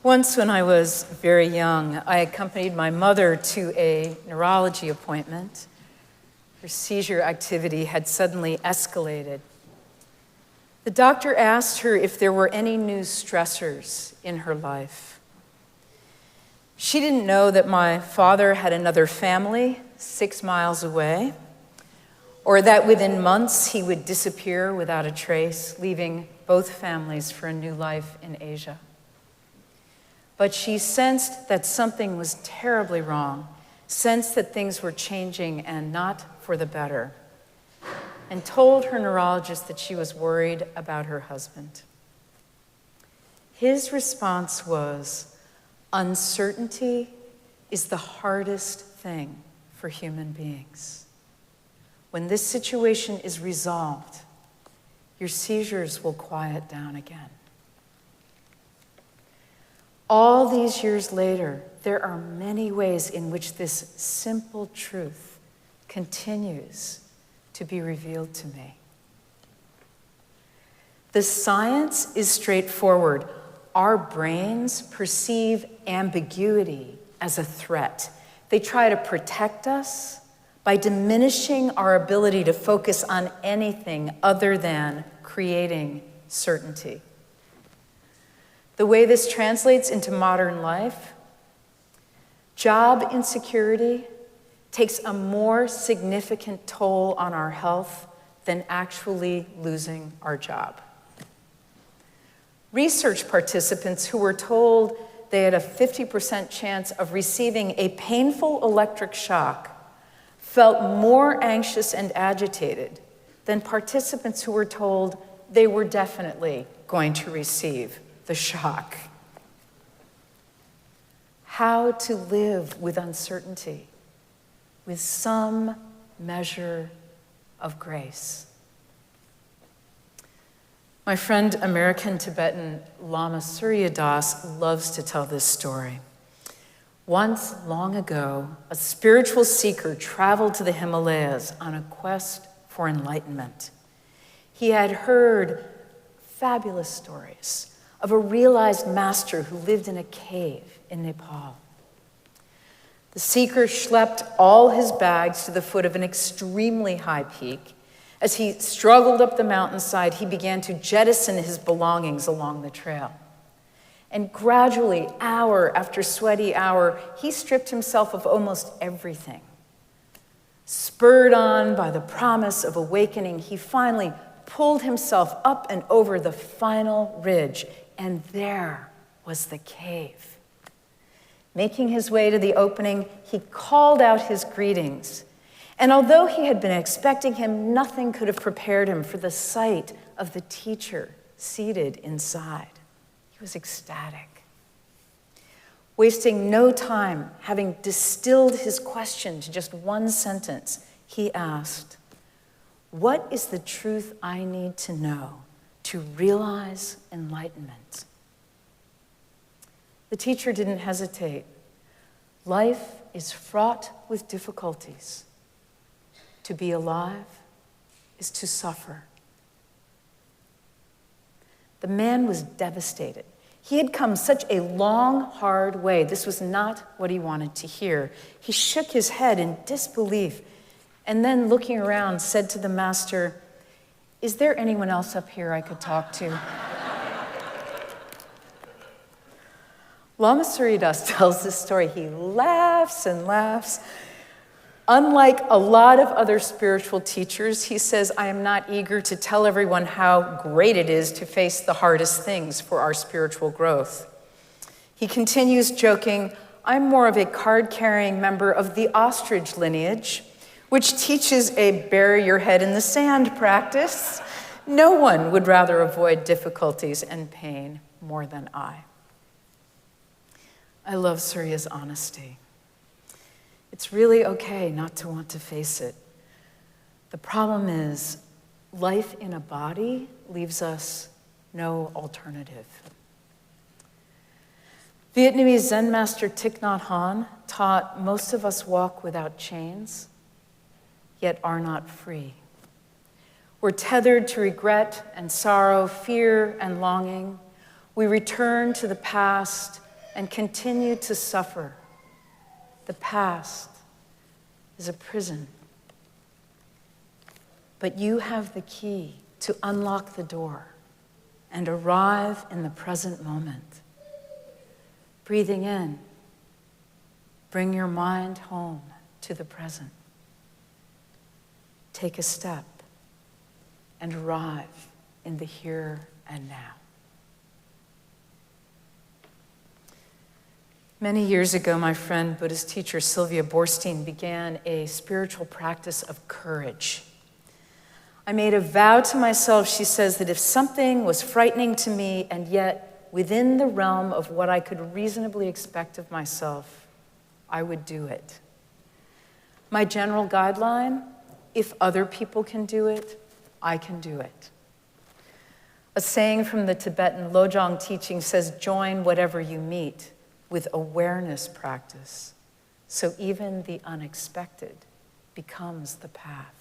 Once when I was very young, I accompanied my mother to a neurology appointment. Her seizure activity had suddenly escalated. The doctor asked her if there were any new stressors in her life. She didn't know that my father had another family 6 miles away, or that within months he would disappear without a trace, leaving both families for a new life in Asia. But she sensed that something was terribly wrong, sensed that things were changing and not for the better, and told her neurologist that she was worried about her husband. His response was, "Uncertainty is the hardest thing for human beings. When this situation is resolved, your seizures will quiet down again." All these years later, there are many ways in which this simple truth continues to be revealed to me. The science is straightforward. Our brains perceive ambiguity as a threat. They try to protect us by diminishing our ability to focus on anything other than creating certainty. The way this translates into modern life, job insecurity takes a more significant toll on our health than actually losing our job. Research participants who were told they had a 50% chance of receiving a painful electric shock felt more anxious and agitated than participants who were told they were definitely going to receive the shock. How to live with uncertainty, with some measure of grace. My friend, American Tibetan Lama Surya Das, loves to tell this story. Once, long ago, a spiritual seeker traveled to the Himalayas on a quest for enlightenment. He had heard fabulous stories of a realized master who lived in a cave in Nepal. The seeker schlepped all his bags to the foot of an extremely high peak. As he struggled up the mountainside, he began to jettison his belongings along the trail. And gradually, hour after sweaty hour, he stripped himself of almost everything. Spurred on by the promise of awakening, he finally pulled himself up and over the final ridge, and there was the cave. Making his way to the opening, he called out his greetings. And although he had been expecting him, nothing could have prepared him for the sight of the teacher seated inside. He was ecstatic. Wasting no time, having distilled his question to just one sentence, he asked, "What is the truth I need to know to realize enlightenment?" The teacher didn't hesitate. Life is fraught with difficulties. To be alive is to suffer. The man was devastated. He had come such a long, hard way. This was not what he wanted to hear. He shook his head in disbelief and then, looking around, said to the master, "Is there anyone else up here I could talk to?" Lama Surya Das tells this story. He laughs and laughs. Unlike a lot of other spiritual teachers, he says, "I am not eager to tell everyone how great it is to face the hardest things for our spiritual growth." He continues joking, "I'm more of a card-carrying member of the ostrich lineage, which teaches a bury your head in the sand practice. No one would rather avoid difficulties and pain more than I." I love Surya's honesty. It's really okay not to want to face it. The problem is, life in a body leaves us no alternative. Vietnamese Zen master Thich Nhat Hanh taught most of us walk without chains, yet are not free. We're tethered to regret and sorrow, fear and longing. We return to the past and continue to suffer. The past is a prison. But you have the key to unlock the door and arrive in the present moment. Breathing in, bring your mind home to the present. Take a step and arrive in the here and now. Many years ago, my friend, Buddhist teacher Sylvia Boorstein began a spiritual practice of courage. I made a vow to myself, she says, that if something was frightening to me and yet within the realm of what I could reasonably expect of myself, I would do it. My general guideline, if other people can do it, I can do it. A saying from the Tibetan Lojong teaching says, join whatever you meet with awareness practice, so even the unexpected becomes the path.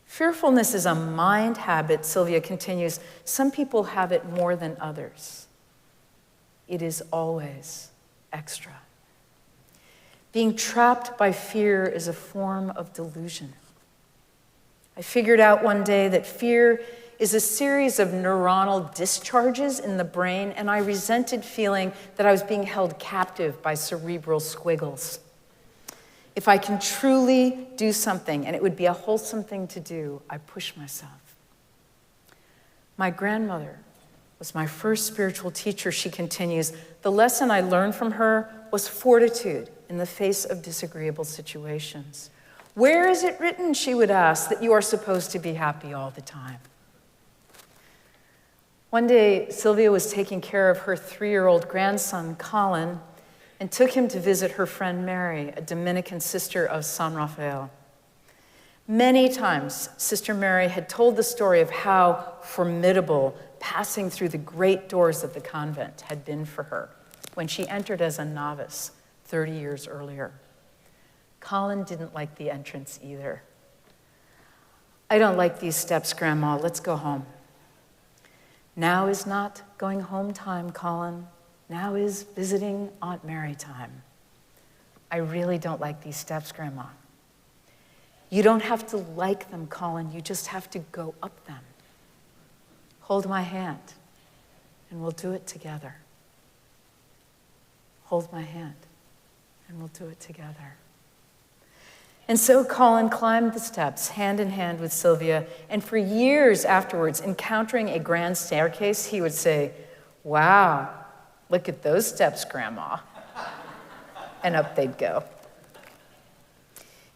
Fearfulness is a mind habit, Sylvia continues. Some people have it more than others. It is always extra. Being trapped by fear is a form of delusion. I figured out one day that fear is a series of neuronal discharges in the brain, and I resented feeling that I was being held captive by cerebral squiggles. If I can truly do something, and it would be a wholesome thing to do, I push myself. My grandmother was my first spiritual teacher, she continues. The lesson I learned from her was fortitude in the face of disagreeable situations. Where is it written, she would ask, that you are supposed to be happy all the time? One day, Sylvia was taking care of her 3-year-old grandson, Colin, and took him to visit her friend Mary, a Dominican sister of San Rafael. Many times, Sister Mary had told the story of how formidable passing through the great doors of the convent had been for her when she entered as a novice 30 years earlier. Colin didn't like the entrance either. I don't like these steps, Grandma. Let's go home. Now is not going home time, Colin. Now is visiting Aunt Mary time. I really don't like these steps, Grandma. You don't have to like them, Colin. You just have to go up them. Hold my hand, and we'll do it together. Hold my hand, and we'll do it together. And so Colin climbed the steps, hand in hand with Sylvia, and for years afterwards, encountering a grand staircase, he would say, wow, look at those steps, Grandma. And up they'd go.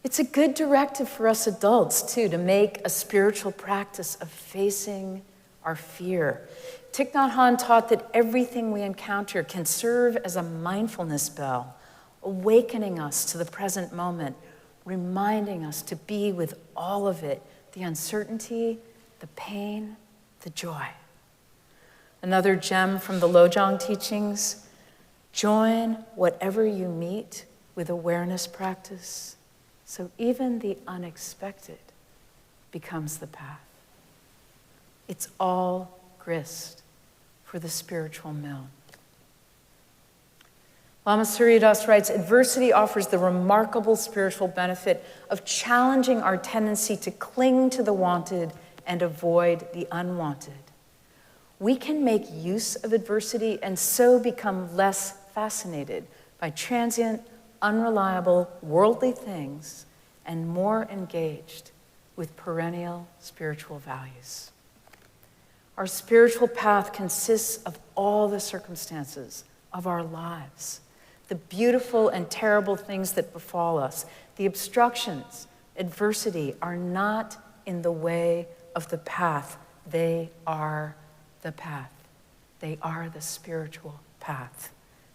It's a good directive for us adults, too, to make a spiritual practice of facing our fear. Thich Nhat Hanh taught that everything we encounter can serve as a mindfulness bell, awakening us to the present moment, reminding us to be with all of it, the uncertainty, the pain, the joy. Another gem from the Lojong teachings, join whatever you meet with awareness practice, so even the unexpected becomes the path. It's all grist for the spiritual mill. Lama Surya Das writes, adversity offers the remarkable spiritual benefit of challenging our tendency to cling to the wanted and avoid the unwanted. We can make use of adversity and so become less fascinated by transient, unreliable, worldly things and more engaged with perennial spiritual values. Our spiritual path consists of all the circumstances of our lives, the beautiful and terrible things that befall us. The obstructions, adversity, are not in the way of the path. They are the path. They are the spiritual path.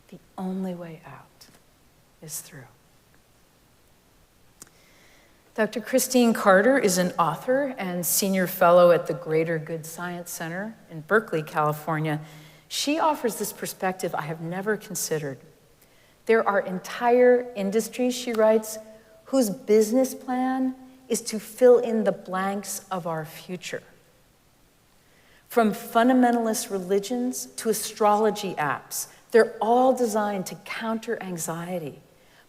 The only way out is through. Dr. Christine Carter is an author and senior fellow at the Greater Good Science Center in Berkeley, California. She offers this perspective I have never considered. There are entire industries, she writes, whose business plan is to fill in the blanks of our future. From fundamentalist religions to astrology apps, they're all designed to counter anxiety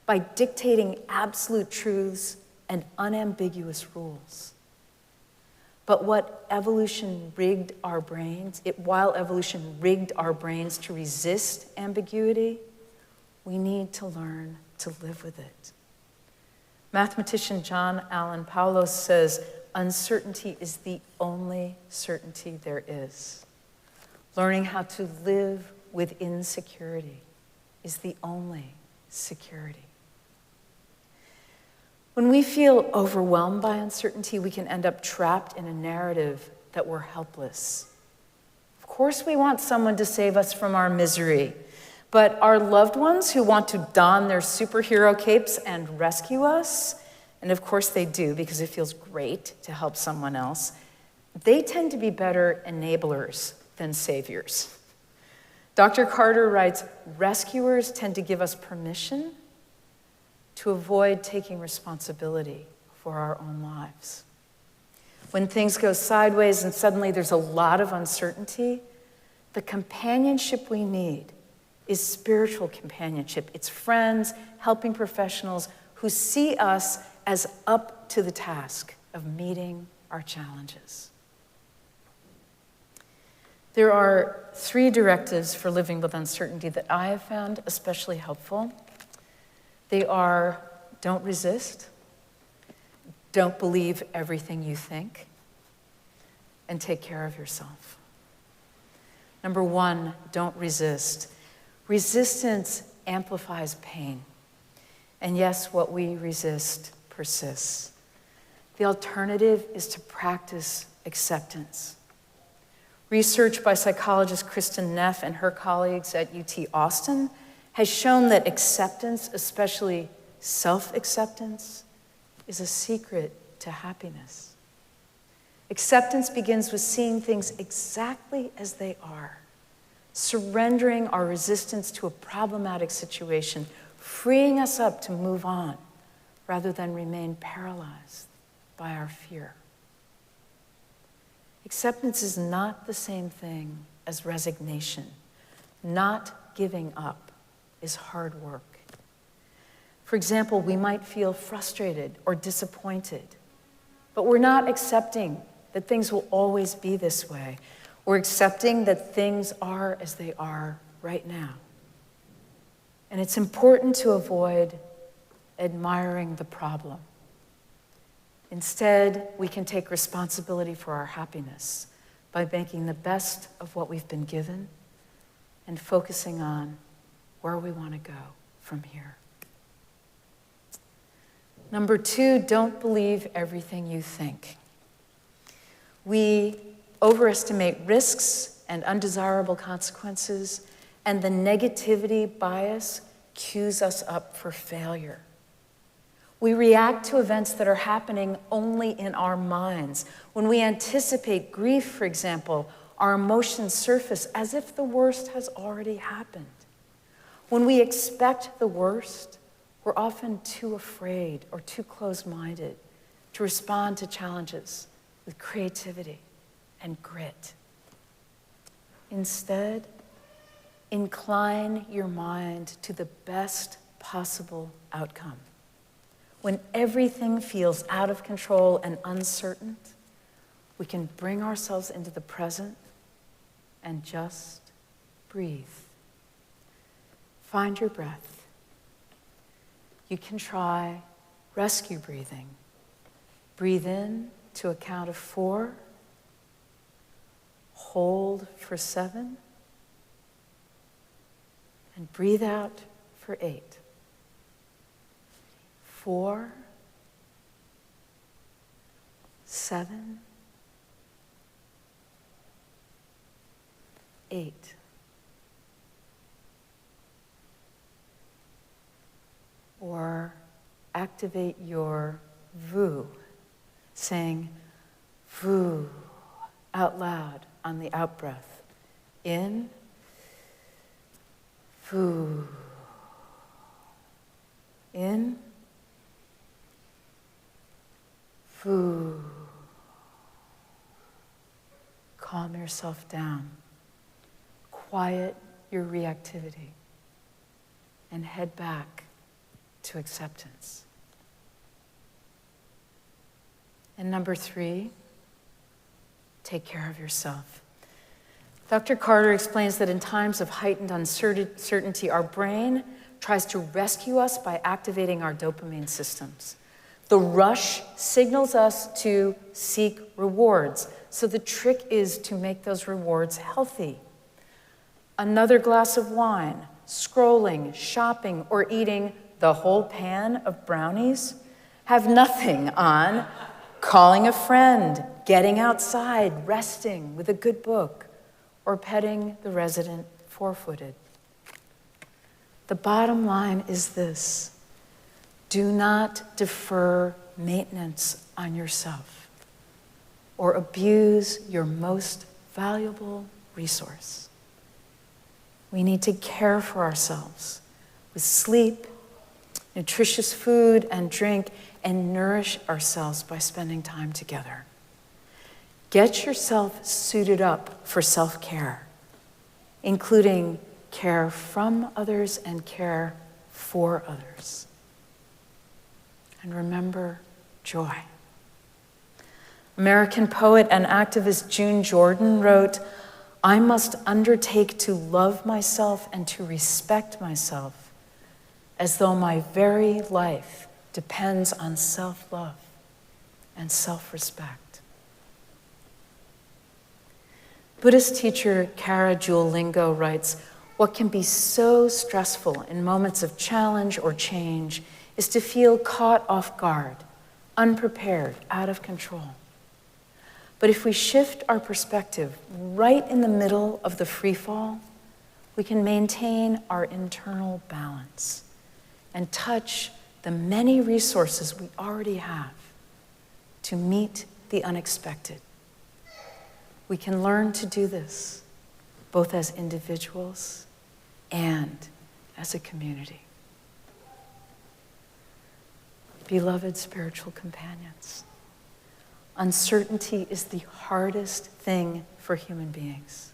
by dictating absolute truths and unambiguous rules. But while evolution rigged our brains to resist ambiguity, we need to learn to live with it. Mathematician John Allen Paulos says, uncertainty is the only certainty there is. Learning how to live with insecurity is the only security. When we feel overwhelmed by uncertainty, we can end up trapped in a narrative that we're helpless. Of course, we want someone to save us from our misery, but our loved ones who want to don their superhero capes and rescue us, and of course they do because it feels great to help someone else, they tend to be better enablers than saviors. Dr. Carter writes, rescuers tend to give us permission to avoid taking responsibility for our own lives. When things go sideways and suddenly there's a lot of uncertainty, the companionship we need is spiritual companionship. It's friends, helping professionals who see us as up to the task of meeting our challenges. There are 3 directives for living with uncertainty that I have found especially helpful. They are, don't resist, don't believe everything you think, and take care of yourself. Number 1, don't resist. Resistance amplifies pain. And yes, what we resist persists. The alternative is to practice acceptance. Research by psychologist Kristen Neff and her colleagues at UT Austin has shown that acceptance, especially self-acceptance, is a secret to happiness. Acceptance begins with seeing things exactly as they are, surrendering our resistance to a problematic situation, freeing us up to move on rather than remain paralyzed by our fear. Acceptance is not the same thing as resignation. Not giving up is hard work. For example, we might feel frustrated or disappointed, but we're not accepting that things will always be this way. We're accepting that things are as they are right now. And it's important to avoid admiring the problem. Instead, we can take responsibility for our happiness by making the best of what we've been given and focusing on where we want to go from here. Number 2, don't believe everything you think. We overestimate risks and undesirable consequences, and the negativity bias cues us up for failure. We react to events that are happening only in our minds. When we anticipate grief, for example, our emotions surface as if the worst has already happened. When we expect the worst, we're often too afraid or too closed-minded to respond to challenges with creativity and grit. Instead, incline your mind to the best possible outcome. When everything feels out of control and uncertain, we can bring ourselves into the present and just breathe. Find your breath. You can try rescue breathing. Breathe in to a count of 4. Hold for 7. And breathe out for 8. 4, 7, 8. Or activate your VOO, saying VOO out loud on the out breath. In, VOO. In, VOO. calm yourself down, quiet your reactivity, and head back to acceptance. And number 3, take care of yourself. Dr. Carter explains that in times of heightened uncertainty, our brain tries to rescue us by activating our dopamine systems. The rush signals us to seek rewards, so the trick is to make those rewards healthy. Another glass of wine, scrolling, shopping, or eating the whole pan of brownies have nothing on calling a friend, getting outside, resting with a good book, or petting the resident four-footed. The bottom line is this: do not defer maintenance on yourself or abuse your most valuable resource. We need to care for ourselves with sleep, nutritious food and drink, and nourish ourselves by spending time together. Get yourself suited up for self-care, including care from others and care for others. And remember joy. American poet and activist June Jordan wrote, "I must undertake to love myself and to respect myself as though my very life depends on self-love and self-respect." Buddhist teacher Kara Jewel Lingo writes, "What can be so stressful in moments of challenge or change is to feel caught off guard, unprepared, out of control. But if we shift our perspective right in the middle of the free fall, we can maintain our internal balance and touch the many resources we already have to meet the unexpected. We can learn to do this, both as individuals and as a community." Beloved spiritual companions, uncertainty is the hardest thing for human beings,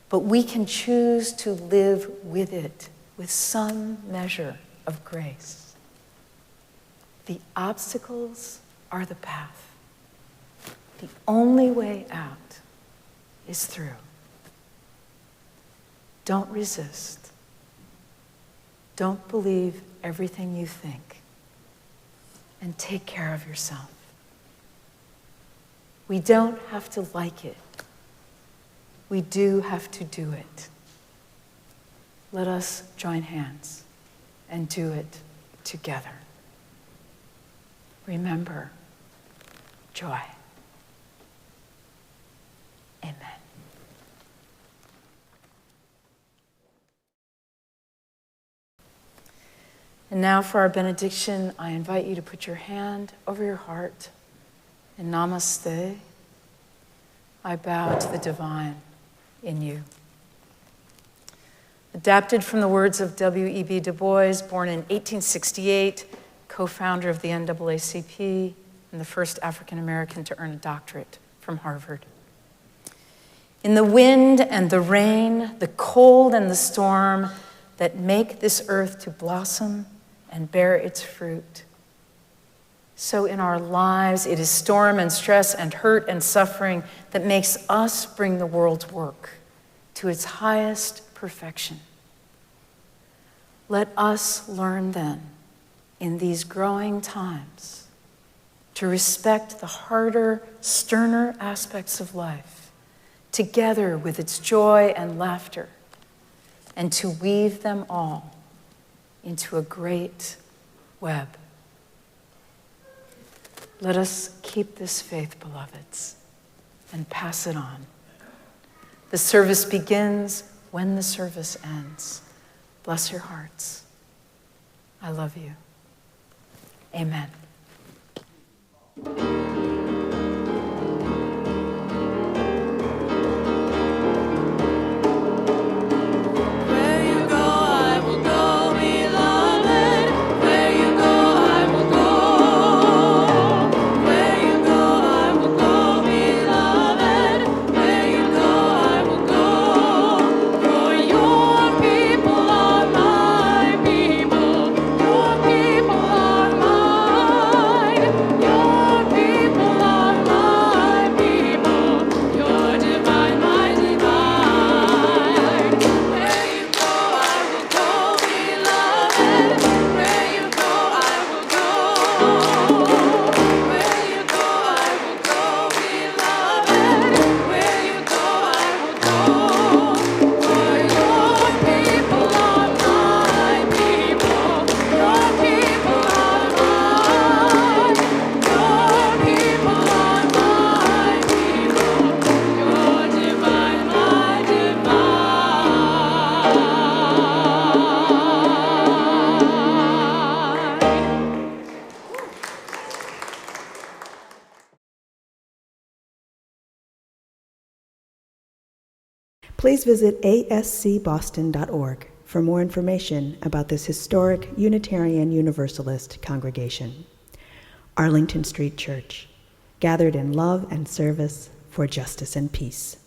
but we can choose to live with it with some measure of grace. The obstacles are the path. The only way out is through. Don't resist. Don't believe everything you think. And take care of yourself. We don't have to like it. We do have to do it. Let us join hands and do it together. Remember, joy. Amen. And now for our benediction, I invite you to put your hand over your heart in Namaste. I bow to the divine in you. Adapted from the words of W.E.B. Du Bois, born in 1868, co-founder of the NAACP, and the first African American to earn a doctorate from Harvard. In the wind and the rain, the cold and the storm that make this earth to blossom and bear its fruit, so in our lives it is storm and stress and hurt and suffering that makes us bring the world's work to its highest perfection. Let us learn then, in these growing times, to respect the harder, sterner aspects of life, together with its joy and laughter, and to weave them all into a great web. Let us keep this faith, beloveds, and pass it on. The service begins when the service ends. Bless your hearts. I love you. Amen. Please visit ascboston.org for more information about this historic Unitarian Universalist congregation. Arlington Street Church, gathered in love and service for justice and peace.